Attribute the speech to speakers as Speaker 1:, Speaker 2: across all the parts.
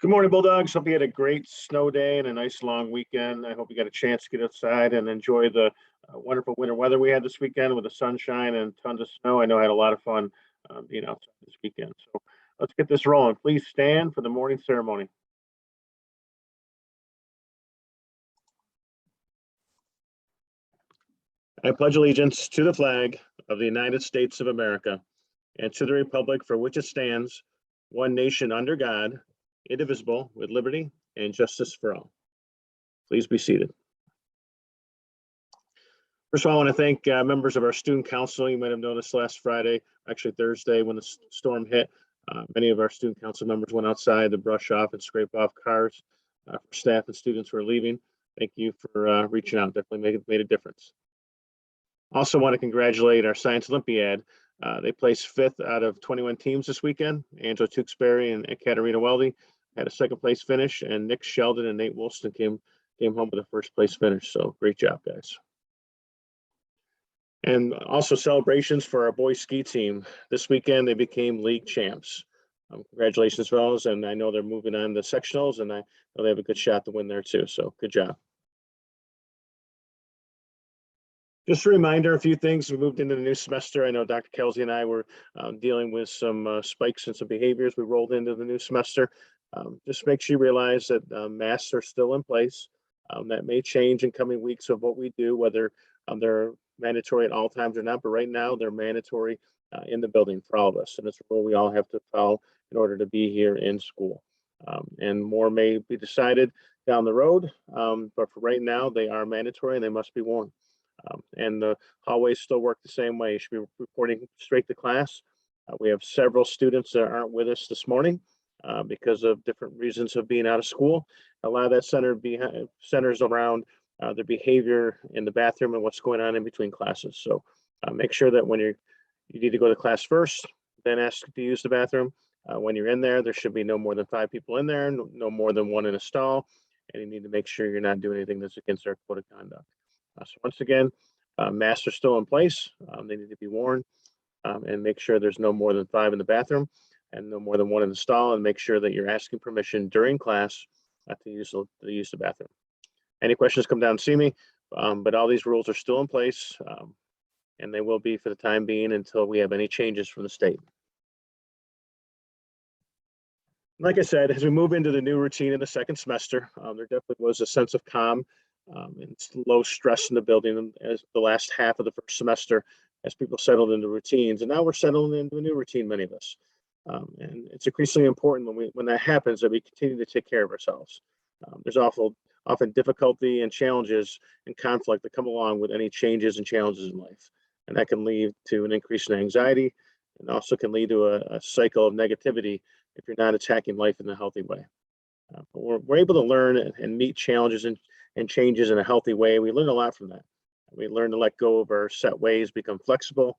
Speaker 1: Good morning, Bulldogs. Hope you had a great snow day and a nice long weekend. I hope you got a chance to get outside and enjoy the wonderful winter weather we had this weekend with the sunshine and tons of snow. I know I had a lot of fun being outside this weekend. So let's get this rolling. Please stand for the morning ceremony. I pledge allegiance to the flag of the United States of America and to the republic for which it stands, one nation under God, indivisible, with liberty and justice for all. Please be seated. First of all, I want to thank members of our student council. You might have noticed last Friday, actually Thursday, when the storm hit, many of our student council members went outside to brush off and scrape off cars for staff and students who are leaving. Thank you for reaching out. Definitely made a difference. Also want to congratulate our Science Olympiad. They placed 5th out of 21 teams this weekend. Angela Tewksbury and Katarina Weldy had a 2nd place finish, and Nick Sheldon and Nate Woolston came home with a 1st place finish. So great job, guys. And also celebrations for our boys ski team. This weekend, they became league champs. Congratulations, fellas. And I know they're moving on to sectionals, and I know they have a good shot to win there too. So good job. Just a reminder, a few things. We moved into the new semester. I know Dr. Kelsey and I were dealing with some spikes and some behaviors. We rolled into the new semester. Just make sure you realize that masks are still in place. That may change in coming weeks of what we do, whether they're mandatory at all times or not. But right now, they're mandatory in the building for all of us. And it's a rule we all have to follow in order to be here in school. And more may be decided down the road. But for right now, they are mandatory and they must be worn. And the hallways still work the same way. You should be reporting straight to class. We have several students that aren't with us this morning because of different reasons of being out of school. A lot of that centers around their behavior in the bathroom and what's going on in between classes. So make sure that when you need to go to class first, then ask to use the bathroom. When you're in there should be no more than 5 people in there, no more than 1 in a stall, and you need to make sure you're not doing anything that's against our code of conduct. So once again, masks are still in place. They need to be worn, and make sure there's no more than 5 in the bathroom and no more than 1 in the stall, and make sure that you're asking permission during class to use the bathroom. Any questions, come down and see me, but all these rules are still in place, and they will be for the time being until we have any changes from the state. Like I said, as we move into the new routine in the 2nd semester, there definitely was a sense of calm and low stress in the building as the last half of the 1st semester as people settled into routines. And now we're settling into a new routine, many of us. And it's increasingly important when that happens that we continue to take care of ourselves. There's often difficulty and challenges and conflict that come along with any changes and challenges in life. And that can lead to an increase in anxiety and also can lead to a cycle of negativity if you're not attacking life in a healthy way. But we're able to learn and meet challenges and changes in a healthy way. We learn a lot from that. We learn to let go of our set ways, become flexible.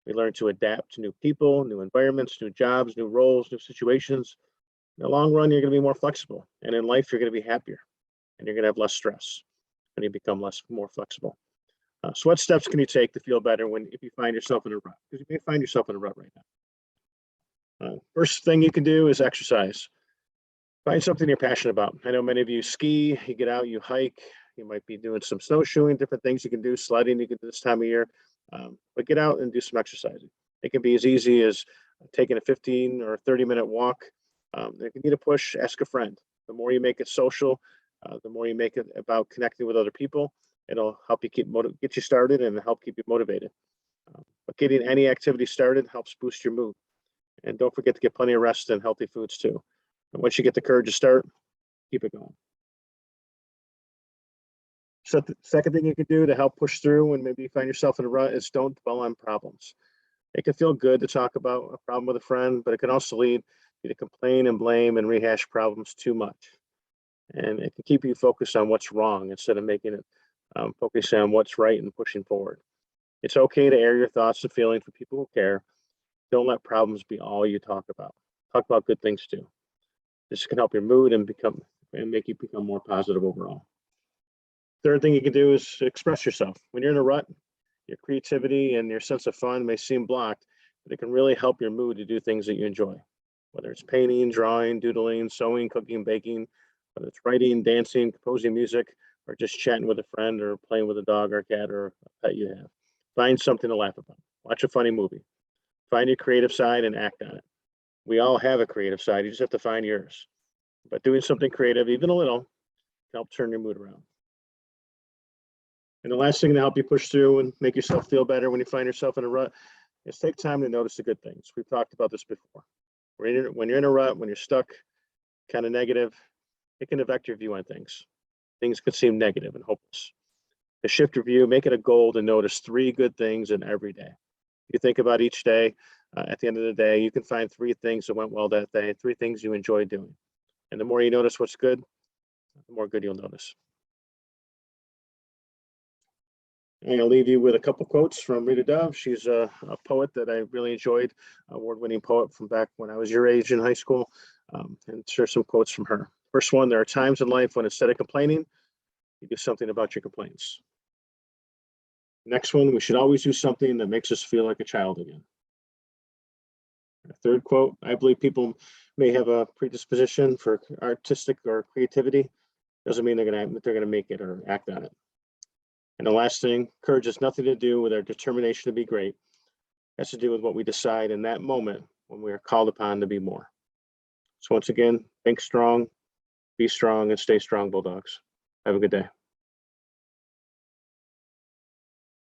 Speaker 1: We learn to adapt to new people, new environments, new jobs, new roles, new situations. In the long run, you're going to be more flexible. And in life, you're going to be happier. And you're going to have less stress when you become more flexible. So what steps can you take to feel better if you find yourself in a rut? Because you may find yourself in a rut right now. First thing you can do is exercise. Find something you're passionate about. I know many of you ski, you get out, you hike, you might be doing some snowshoeing, different things you can do, sledding you can do this time of year, but get out and do some exercising. It can be as easy as taking a 15 or 30-minute walk. If you need a push, ask a friend. The more you make it social, the more you make it about connecting with other people, it'll help you get you started and help keep you motivated. But getting any activity started helps boost your mood. And don't forget to get plenty of rest and healthy foods too. And once you get the courage to start, keep it going. So the second thing you can do to help push through when maybe you find yourself in a rut is don't dwell on problems. It can feel good to talk about a problem with a friend, but it can also lead you to complain and blame and rehash problems too much. And it can keep you focused on what's wrong instead of making it focusing on what's right and pushing forward. It's okay to air your thoughts and feelings with people who care. Don't let problems be all you talk about. Talk about good things too. This can help your mood and make you become more positive overall. Third thing you can do is express yourself. When you're in a rut, your creativity and your sense of fun may seem blocked, but it can really help your mood to do things that you enjoy. whether it's painting, drawing, doodling, sewing, cooking, baking, whether it's writing, dancing, composing music, or just chatting with a friend or playing with a dog or cat or a pet you have. Find something to laugh about. Watch a funny movie. Find your creative side and act on it. We all have a creative side. You just have to find yours. But doing something creative, even a little, can help turn your mood around. And the last thing to help you push through and make yourself feel better when you find yourself in a rut is take time to notice the good things. We've talked about this before. When you're in a rut, when you're stuck, kind of negative, it can affect your view on things. Things can seem negative and hopeless. To shift your view, make it a goal to notice 3 good things in every day. You think about each day, at the end of the day, you can find 3 things that went well that day, 3 things you enjoyed doing. And the more you notice what's good, the more good you'll notice. I'm going to leave you with a couple quotes from Rita Dove. She's a poet that I really enjoyed, award-winning poet from back when I was your age in high school, and share some quotes from her. First one, there are times in life when instead of complaining, you do something about your complaints. Next one, we should always do something that makes us feel like a child again. Third quote, I believe people may have a predisposition for artistic or creativity. Doesn't mean they're gonna make it or act on it. And the last thing, courage has nothing to do with our determination to be great. It has to do with what we decide in that moment when we are called upon to be more. So once again, think strong, be strong, and stay strong, Bulldogs. Have a good day.